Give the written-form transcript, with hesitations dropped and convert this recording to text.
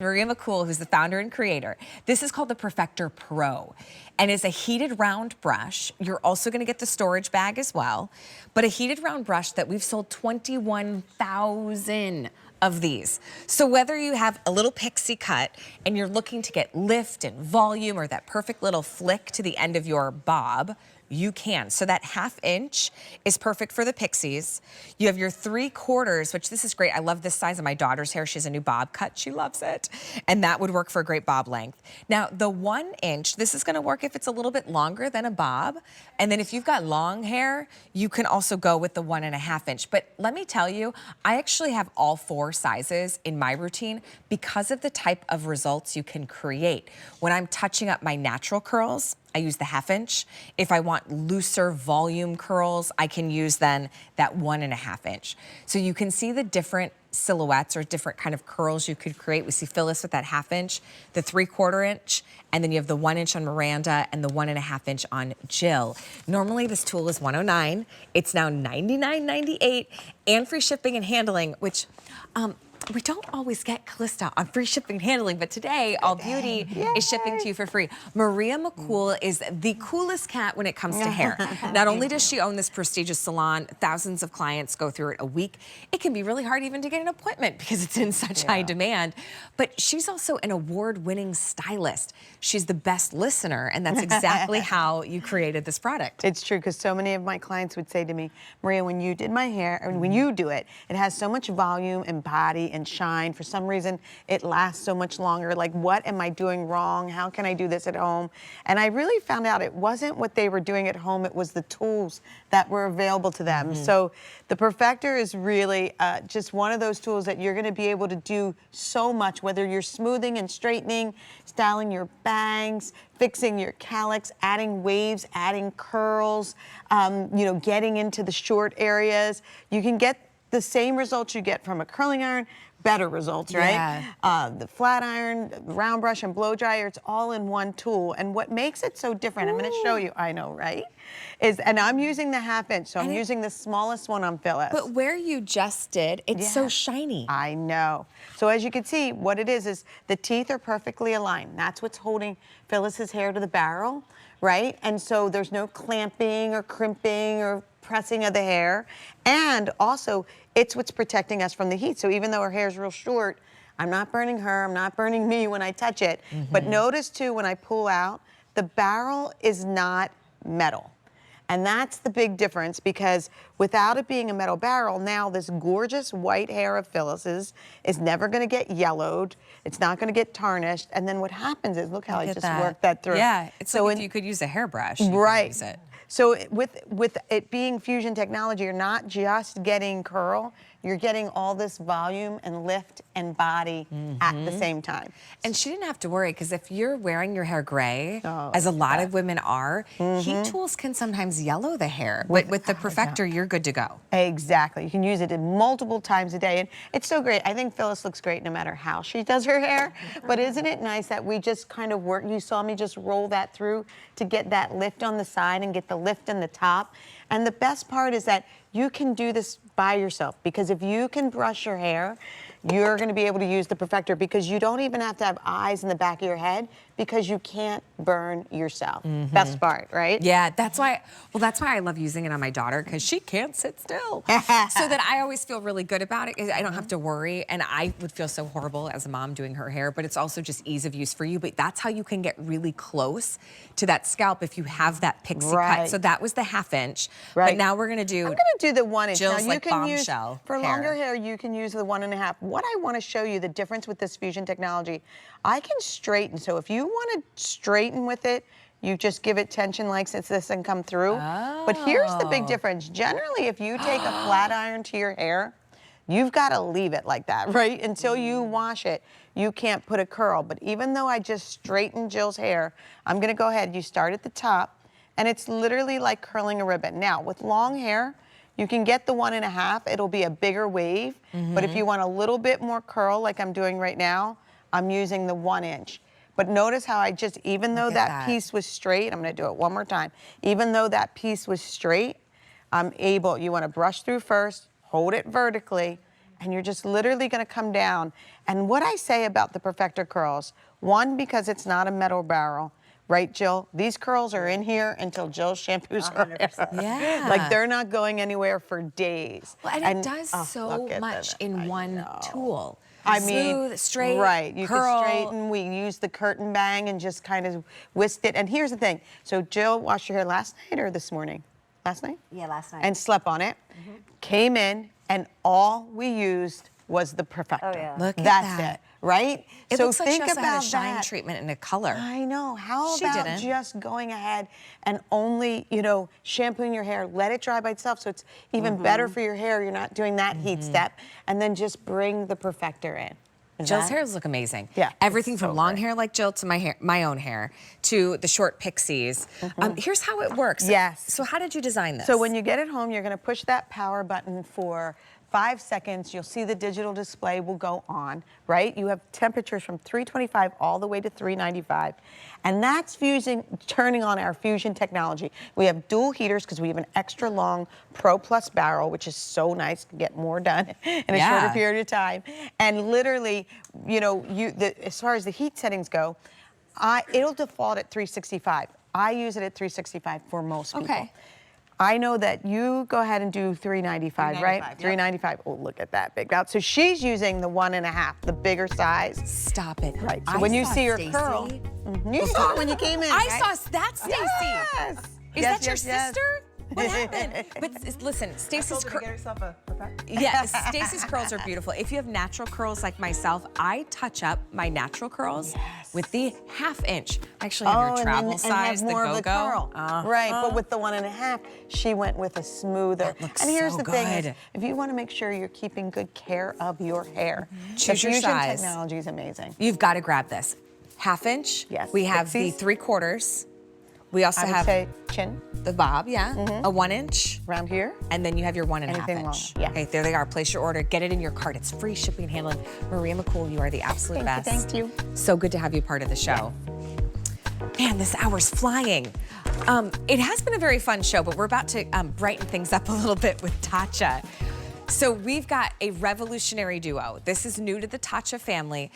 Maria McCool, who's the founder and creator. This is called the Perfecter Pro, and it's a heated round brush. You're also gonna get the storage bag as well, but a heated round brush that we've sold 21,000 of these. So whether you have a little pixie cut and you're looking to get lift and volume or that perfect little flick to the end of your bob, you can. So that 1/2 inch is perfect for the pixies. You have your 3/4, which this is great. I love this size of my daughter's hair. She has a new bob cut. She loves it. And that would work for a great bob length. Now, the 1 inch, this is gonna work if it's a little bit longer than a bob. And then if you've got long hair, you can also go with the 1.5 inch. But let me tell you, I actually have all 4 sizes in my routine because of the type of results you can create. When I'm touching up my natural curls, I use the 1/2 inch. If I want looser volume curls, I can use then that 1.5 inch. So you can see the different silhouettes or different kind of curls you could create. We see Phyllis with that 1/2 inch, the 3/4 inch, and then you have the 1 inch on Miranda and the 1.5 inch on Jill. Normally this tool is $109. It's now $99.98 and free shipping and handling, which, we don't always get Calista on free shipping and handling, but today, All Beauty is shipping to you for free. Maria McCool is the coolest cat when it comes to hair. Not only does she own this prestigious salon, thousands of clients go through it a week. It can be really hard even to get an appointment because it's in such high demand. But she's also an award-winning stylist. She's the best listener, and that's exactly how you created this product. It's true, because so many of my clients would say to me, Maria, when you did my hair, or when you do it, it has so much volume and body and shine. For some reason, it lasts so much longer. Like, what am I doing wrong? How can I do this at home? And I really found out it wasn't what they were doing at home, it was the tools that were available to them. So the Perfector is really just one of those tools that you're gonna be able to do so much, whether you're smoothing and straightening, styling your bangs, fixing your calyx, adding waves, adding curls, you know, getting into the short areas. You can get the same results you get from a curling iron, better results, right? The flat iron, round brush, and blow dryer, it's all in one tool. And what makes it so different, I'm gonna show you, I know, right? And I'm using the 1/2 inch, so I'm using the smallest one on Phyllis. But where you just did, it's so shiny. I know. So as you can see, what it is the teeth are perfectly aligned. That's what's holding Phyllis's hair to the barrel, right? And so there's no clamping or crimping or pressing of the hair. And also, it's what's protecting us from the heat. So even though her hair is real short, I'm not burning her, I'm not burning me when I touch it. But notice too, when I pull out, the barrel is not metal. And that's the big difference, because without it being a metal barrel, now this gorgeous white hair of Phyllis's is never gonna get yellowed, it's not gonna get tarnished, and then what happens is, look how I just worked that through. Yeah, it's so like if you could use a hairbrush, you could use it. So with it being fusion technology, you're not just getting curl, you're getting all this volume and lift and body at the same time. And she didn't have to worry, because if you're wearing your hair gray, as a lot of women are, heat tools can sometimes yellow the hair. But with the Perfector, you're good to go. Exactly. You can use it multiple times a day. And it's so great. I think Phyllis looks great no matter how she does her hair. But isn't it nice that we just kind of work? You saw me just roll that through to get that lift on the side and get the lift in the top. And the best part is that you can do this by yourself, because if you can brush your hair, you're going to be able to use the Perfector, because you don't even have to have eyes in the back of your head, because you can't burn yourself. Best part, right? Yeah, that's why I love using it on my daughter, because she can't sit still. So that I always feel really good about it. I don't have to worry, and I would feel so horrible as a mom doing her hair, but it's also just ease of use for you. But that's how you can get really close to that scalp if you have that pixie cut. So that was the 1/2 inch. But now we're gonna do, I'm gonna do the 1 inch. Jill's now you can use, for hair. longer hair, you can use the 1.5. What I wanna show you, the difference with this fusion technology, I can straighten. So if you wanna straighten with it, you just give it tension like this and come through. But here's the big difference. Generally, if you take a flat iron to your hair, you've gotta leave it like that, right? Until you wash it, you can't put a curl. But even though I just straightened Jill's hair, I'm gonna go ahead, you start at the top, and it's literally like curling a ribbon. Now, with long hair, you can get the 1.5, it'll be a bigger wave. But if you want a little bit more curl, like I'm doing right now, I'm using the 1 inch. But notice how I just, even though that piece was straight, I'm gonna do it one more time. Even though that piece was straight, I'm able, you wanna brush through first, hold it vertically, and you're just literally gonna come down. And what I say about the Perfector curls, one, because it's not a metal barrel, right, Jill? These curls are in here until Jill shampoos her hair. Yeah. Like they're not going anywhere for days. Well, and it does so much in one tool. I mean, smooth, straight, right? You curl. can straighten. We use the curtain bang and just kind of whisked it. And here's the thing. So Jill washed your hair last night or this morning? Last night? Yeah, last night. And slept on it. Came in, and all we used was the Perfector. Oh, yeah. Look at That's that. it, right? It so looks like think she also about had a shine that. treatment and a color. I know. How She about didn't. just going ahead and only, you know, shampooing your hair, let it dry by itself so it's even better for your hair. You're not doing that heat step, and then just bring the Perfector in. Jill's hairs look amazing. Yeah, Everything it's from so long great. hair like Jill to my own hair to the short pixies. Here's how it works. Yes. So how did you design this? So when you get it home, you're going to push that power button for 5 seconds. You'll see the digital display will go on, right? You have temperatures from 325 all the way to 395. And that's turning on our fusion technology. We have dual heaters because we have an extra long Pro Plus barrel, which is so nice to get more done in a shorter period of time. And literally, you know, as far as the heat settings go, it'll default at 365. I use it at 365 for most people. Okay. I know that you go ahead and do 395, right? 395. Oh, look at that big mouth. So she's using the 1.5, the bigger size. Stop it. Right. So when you see her Stacey. curl, you saw it when you came in. I right? saw that, Stacey. Yes. Is that your sister? What happened? But listen, Stacey's Get herself a Perfector. yes, Stacey's curls are beautiful. If you have natural curls like myself, I touch up my natural curls with the 1/2 inch. I actually have your travel and size, have more the of the go-go. curl. Right, but with the 1.5, she went with a smoother. That looks and here's so the thing: is good. if you want to make sure you're keeping good care of your hair, Choose the your fusion size. technology is amazing. You've got to grab this. 1/2 inch. Yes, We have pixies. the 3/4. We also I would have say chin the bob, a 1 inch. around here. And then you have your 1.5 Anything inch. longer, yeah. Okay, there they are. Place your order. Get it in your cart. It's free shipping and handling. Maria McCool, you are the absolute best. Thank you. So good to have you part of the show. Man, this hour's flying. It has been a very fun show, but we're about to brighten things up a little bit with Tatcha. So we've got a revolutionary duo. This is new to the Tatcha family.